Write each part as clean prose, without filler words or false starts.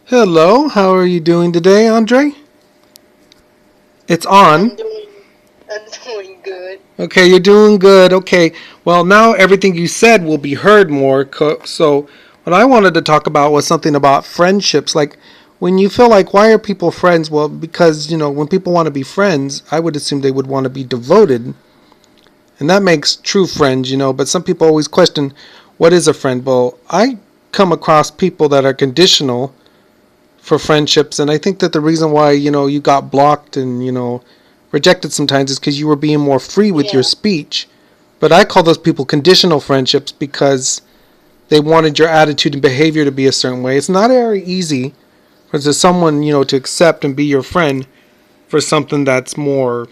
Hello, how are you doing today, Andre? It's on. I'm doing I'm doing good. Okay, you're doing good. Okay, well, now everything you said will be heard more. So, what I wanted to talk about was something about friendships. Like, when you feel like, why are people friends? Well, because, when people want to be friends, I would assume they would want to be devoted. And that makes true friends. But some people always question, what is a friend? Well, I come across people that are conditional for friendships, and I think that the reason why you got blocked and rejected sometimes is because you were being more free with your Yeah, speech. But I call those people conditional friendships because they wanted your attitude and behavior to be a certain way. It's not very easy for someone to accept and be your friend for something that's more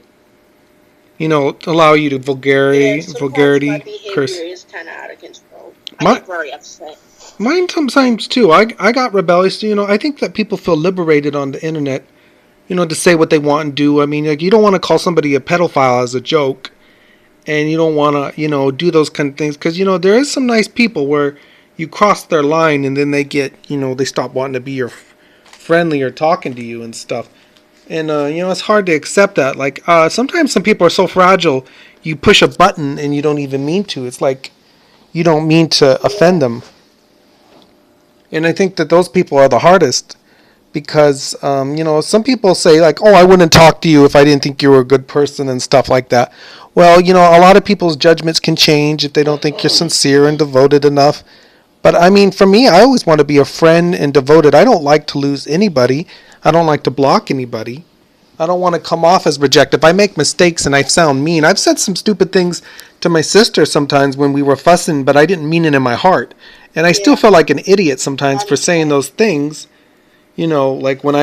allow you to yeah. Sometimes my vulgarity behavior curse. is kind of out of control. I My get very upset. Mine sometimes too. I got rebellious. I think that people feel liberated on the internet, to say what they want and do. I mean, like, you don't want to call somebody a pedophile as a joke, and you don't want to, do those kind of things because there is some nice people where you cross their line and then they get, they stop wanting to be your friendly or talking to you and stuff. And it's hard to accept that. Like, sometimes some people are so fragile, you push a button and you don't even mean to. It's like you don't mean to offend Yeah, them, and I think that those people are the hardest because some people say like, oh, I wouldn't talk to you if I didn't think you were a good person and stuff like that. Well, a lot of people's judgments can change if they don't think you're sincere and devoted enough. But I mean, for me, I always want to be a friend and devoted. I don't like to lose anybody. I don't like to block anybody. I don't want to come off as rejected. If I make mistakes and I sound mean, I've said some stupid things to my sister sometimes when we were fussing, but I didn't mean it in my heart. And I still yeah. feel like an idiot sometimes I for saying understand. those things. Like when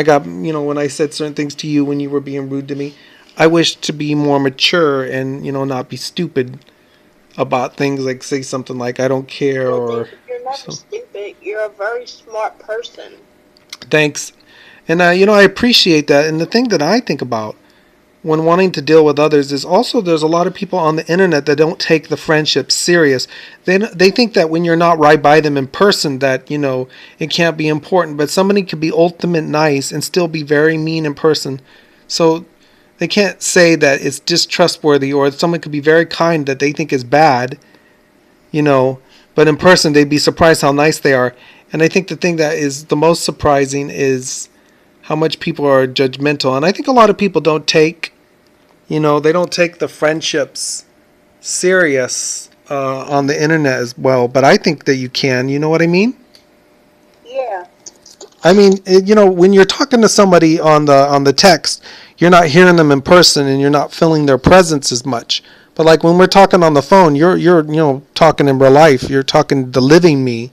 I said certain things to you when you were being rude to me. I wish to be more mature and, not be stupid about things, like say something like I don't care Well, or David, you're never so. stupid. You're a very smart person. Thanks. And I appreciate that. And the thing that I think about when wanting to deal with others is also there's a lot of people on the internet that don't take the friendship serious. They think that when you're not right by them in person that it can't be important, but somebody could be ultimate nice and still be very mean in person. So they can't say that it's distrustworthy, or someone could be very kind that they think is bad, you know, but in person they'd be surprised how nice they are. And I think the thing that is the most surprising is how much people are judgmental. And I think a lot of people don't take, they don't take the friendships serious on the internet as well. But I think that you can. You know what I mean? Yeah, I mean, when you're talking to somebody on the text, you're not hearing them in person, and you're not feeling their presence as much. But like when we're talking on the phone, you're talking in real life. You're talking the living me,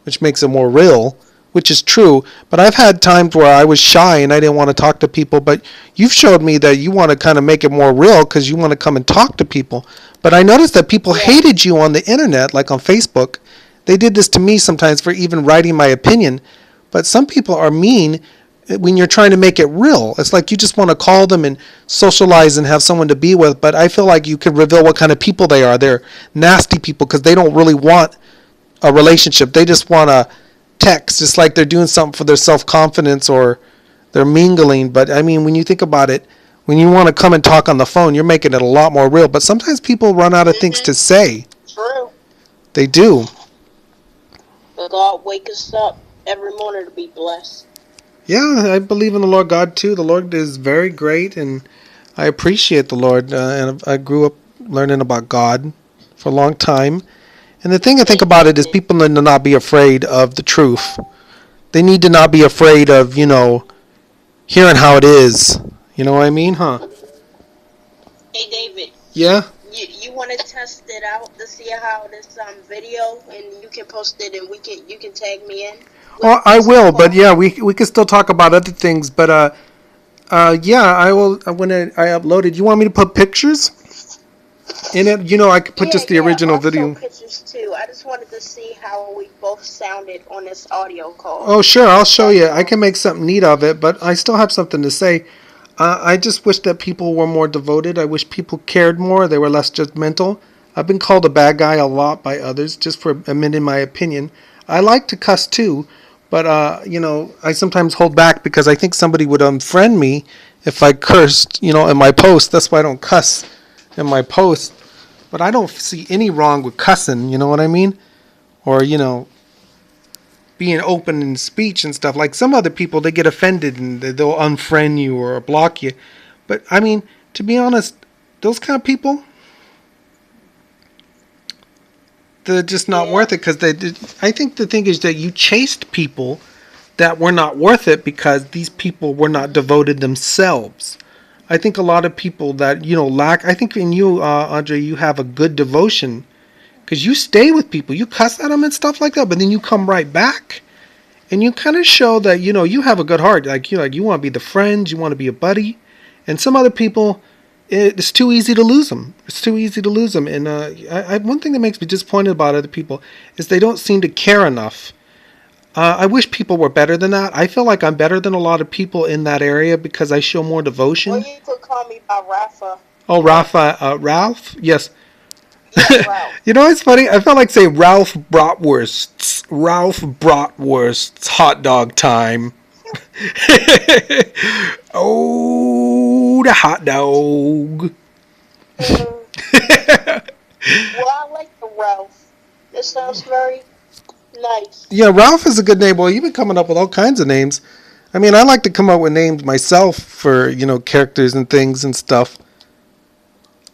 which makes it more real, which is true. But I've had times where I was shy and I didn't want to talk to people. But you've showed me that you want to kind of make it more real because you want to come and talk to people. But I noticed that people yeah. hated you on the internet, like on Facebook. They did this to me sometimes for even writing my opinion. But some people are mean when you're trying to make it real. It's like you just want to call them and socialize and have someone to be with. But I feel like you could reveal what kind of people they are. They're nasty people because they don't really want a relationship. They just want to text. It's like they're doing something for their self confidence, or they're mingling. But I mean, when you think about it, when you want to come and talk on the phone, you're making it a lot more real. But sometimes people run out of things Mhm. to say. True. They do. But God wake us up every morning to be blessed. Yeah, I believe in the Lord God too. The Lord is very great, and I appreciate the Lord. And I grew up learning about God for a long time. And the thing I think about it is Amen. people need to not be afraid of the truth. They need to not be afraid of, hearing how it is. You know what I mean, huh? Hey, David. Yeah. You want to test it out to see how this video, and you can post it, and you can tag me in with Well, I this will, but call. yeah, we can still talk about other things. But yeah, I will when I upload it. You want me to put pictures in it? I could put Yeah, just the yeah. original Also video. pictures too. I just wanted to see how we both sounded on this audio call. Oh, sure, I'll show That's you. I all. can make something neat of it, but I still have something to say. I just wish that people were more devoted. I wish people cared more. They were less judgmental. I've been called a bad guy a lot by others just for admitting my opinion. I like to cuss too, But I sometimes hold back because I think somebody would unfriend me if I cursed, in my post. That's why I don't cuss in my post. But I don't see any wrong with cussing, you know what I mean? Or, being open in speech and stuff. Like some other people, they get offended and they'll unfriend you or block you. But I mean, to be honest, those kind of people, they're just not worth it, because I think the thing is that you chased people that were not worth it because these people were not devoted themselves. I think a lot of people that lack. I think in you, Andre, you have a good devotion because you stay with people, you cuss at them and stuff like that, but then you come right back, and you kind of show that you have a good heart. Like you want to be the friend, you want to be a buddy, and some other people, it's too easy to lose them. It's too easy to lose them. And one thing that makes me disappointed about other people is they don't seem to care enough. I wish people were better than that. I feel like I'm better than a lot of people in that area because I show more devotion. Or you could call me by Rafa. Oh, Rafa, Ralph? Yes. Yeah, Ralph. It's funny. I felt like say Ralph Bratwurst's. Ralph Bratwurst's hot dog time. Oh, the hot dog. Well, I like the Ralph. It sounds very nice. Yeah, Ralph is a good name. Well, you've been coming up with all kinds of names. I mean, I like to come up with names myself for, characters and things and stuff.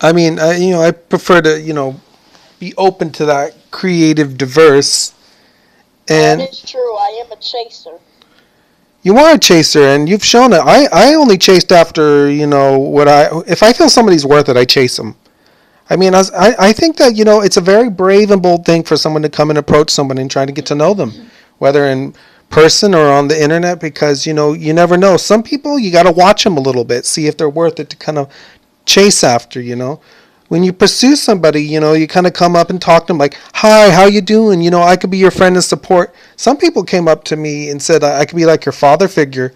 I mean, I prefer to, be open to that, creative, diverse. And that is true. I am a chaser. You are a chaser, and you've shown it. I only chased after, if I feel somebody's worth it, I chase them. I mean, I think that, it's a very brave and bold thing for someone to come and approach someone and try to get to know them, whether in person or on the internet, because, you never know. Some people, you got to watch them a little bit, see if they're worth it to kind of chase after, When you pursue somebody, you kind of come up and talk to them like, hi, how you doing? I could be your friend and support. Some people came up to me and said, I could be like your father figure.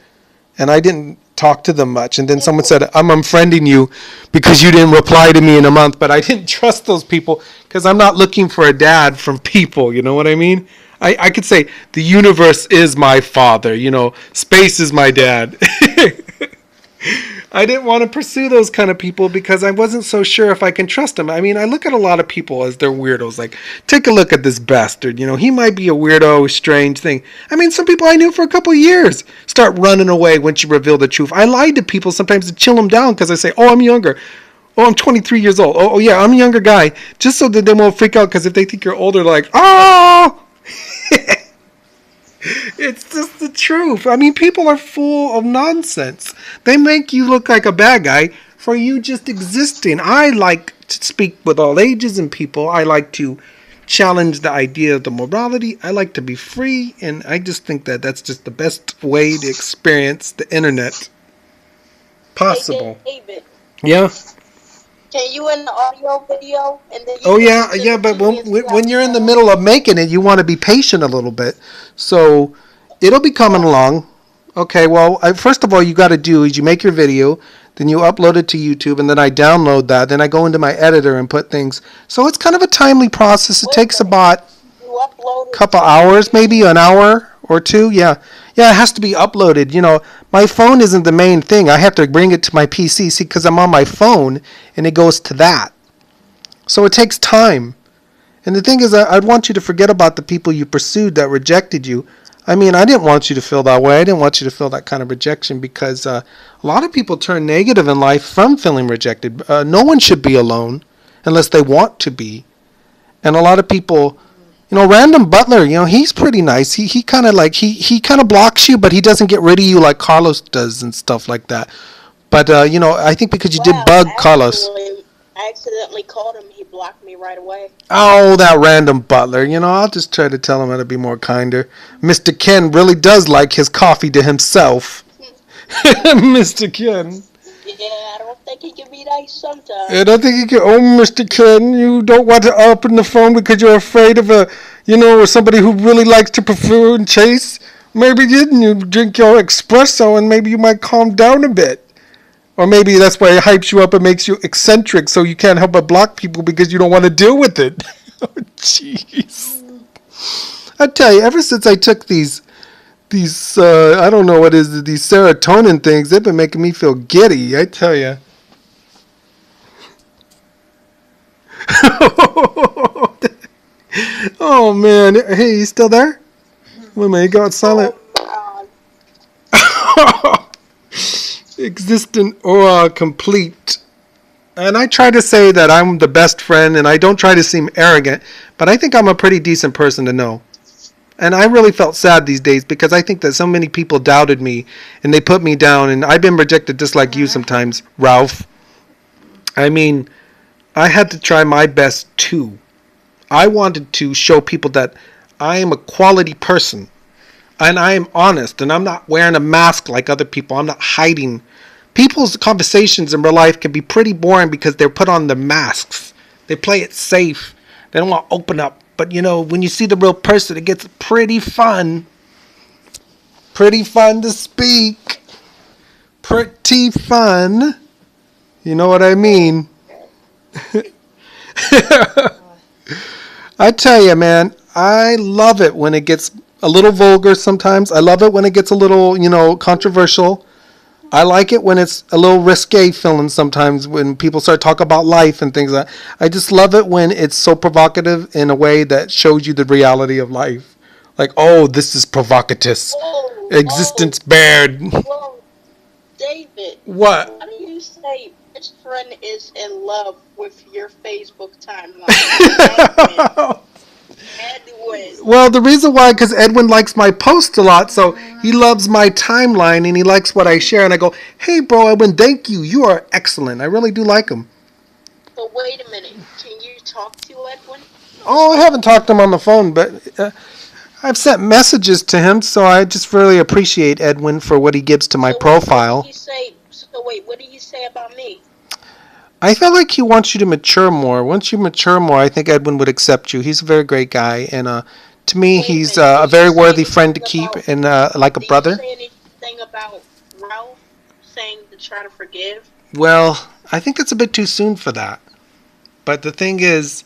And I didn't talk to them much. And then someone said, I'm unfriending you because you didn't reply to me in a month. But I didn't trust those people because I'm not looking for a dad from people. You know what I mean? I could say the universe is my father. Space is my dad. I didn't want to pursue those kind of people because I wasn't so sure if I can trust them. I mean, I look at a lot of people as they're weirdos. Like, take a look at this bastard. He might be a weirdo, strange thing. I mean, some people I knew for a couple of years start running away once you reveal the truth. I lied to people sometimes to chill them down because I say, oh, I'm younger. Oh, I'm 23 years old. Oh, yeah, I'm a younger guy. Just so that they won't freak out, because if they think you're older, they're like, oh! It's just the truth. I mean, people are full of nonsense. They make you look like a bad guy for you just existing. I like to speak with all ages and people. I like to challenge the idea of the morality. I like to be free, and I just think that that's just the best way to experience the internet possible. Hey, David. Yeah. Can you in the audio video? And then Oh yeah, but when you're in the middle of making it, you want to be patient a little bit. So it'll be coming along. Okay, well, first of all, you got to do is you make your video, then you upload it to YouTube, and then I download that. Then I go into my editor and put things. So it's kind of a timely process. It takes about a couple hours, maybe an hour or two. Yeah, it has to be uploaded. My phone isn't the main thing. I have to bring it to my PC, see, because I'm on my phone, and it goes to that. So it takes time. And the thing is, I'd want you to forget about the people you pursued that rejected you. I mean, I didn't want you to feel that way. I didn't want you to feel that kind of rejection, because a lot of people turn negative in life from feeling rejected. No one should be alone unless they want to be. And a lot of people... Random Butler, he's pretty nice. He kind of he kind of blocks you, but he doesn't get rid of you like Carlos does and stuff like that. But, I think because you did bug Carlos. I accidentally called him. He blocked me right away. Oh, that Random Butler. I'll just try to tell him how to be more kinder. Mr. Ken really does like his coffee to himself. Mr. Ken. Yeah, I don't think he can be nice sometimes. I don't think he can. Oh, Mr. Ken, you don't want to open the phone because you're afraid of somebody who really likes to pursue and chase. Maybe you drink your espresso and maybe you might calm down a bit. Or maybe that's why it hypes you up and makes you eccentric, so you can't help but block people because you don't want to deal with it. Oh, jeez. I tell you, ever since I took these These, I don't know what is these serotonin things. They've been making me feel giddy, I tell you. Oh man, hey, you still there? Wait a minute, you got silent. Oh Existent or complete. And I try to say that I'm the best friend and I don't try to seem arrogant, but I think I'm a pretty decent person to know. And I really felt sad these days because I think that so many people doubted me and they put me down, and I've been rejected just like you sometimes, Ralph. I mean, I had to try my best too. I wanted to show people that I am a quality person and I am honest and I'm not wearing a mask like other people. I'm not hiding. People's conversations in real life can be pretty boring because they're put on the masks. They play it safe. They don't want to open up. But you know, when you see the real person, it gets pretty fun. Pretty fun to speak. Pretty fun. You know what I mean? I tell you, man, I love it when it gets a little vulgar sometimes. I love it when it gets a little, controversial. I like it when it's a little risque feeling sometimes when people start talking about life and things like that. I just love it when it's so provocative in a way that shows you the reality of life. Like, oh, this is provocatus. whoa, Existence bared. whoa, David. What? How do you say best friend is in love with your Facebook timeline? Edwin. Well, the reason why, because Edwin likes my post a lot, so he loves my timeline and he likes what I share. And I go, hey, bro, Edwin, thank you. You are excellent. I really do like him. But wait a minute. Can you talk to Edwin? Oh, I haven't talked to him on the phone, but I've sent messages to him, so I just really appreciate Edwin for what he gives to my profile. What did he say about me? I feel like he wants you to mature more. Once you mature more, I think Edwin would accept you. He's a very great guy, and to me, he's a very worthy friend to keep and like a brother. Did you say anything about Ralph saying to try to forgive? Well, I think it's a bit too soon for that. But the thing is,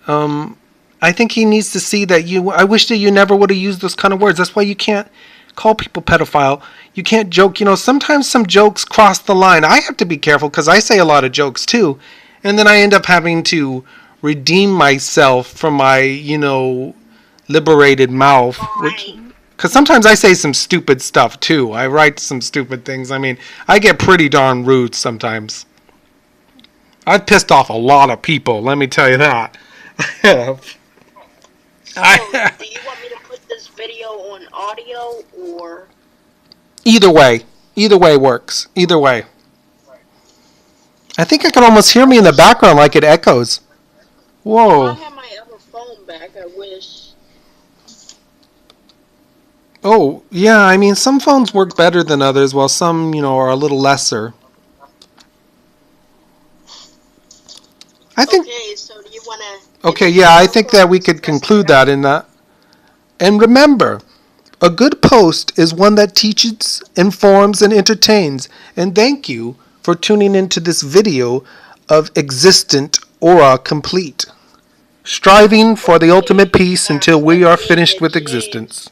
I think he needs to see that you. I wish that you never would have used those kind of words. That's why you can't call people pedophile. You can't joke. Sometimes some jokes cross the line. I have to be careful because I say a lot of jokes too. And then I end up having to redeem myself from my, liberated mouth. Because sometimes I say some stupid stuff too. I write some stupid things. I mean, I get pretty darn rude sometimes. I've pissed off a lot of people, let me tell you that. Do you want me to put this video on audio or? Either way works. Either way. I think I can almost hear me in the background like it echoes. Whoa. I have my other phone back, I wish. Oh, yeah, I mean, some phones work better than others, while some, are a little lesser. I think. Okay, so do you want to? Okay, yeah, I think that we could conclude that in that. And remember, a good post is one that teaches, informs, and entertains. And thank you for tuning into this video of Existent Aura Complete. Striving for the ultimate peace until we are finished with existence.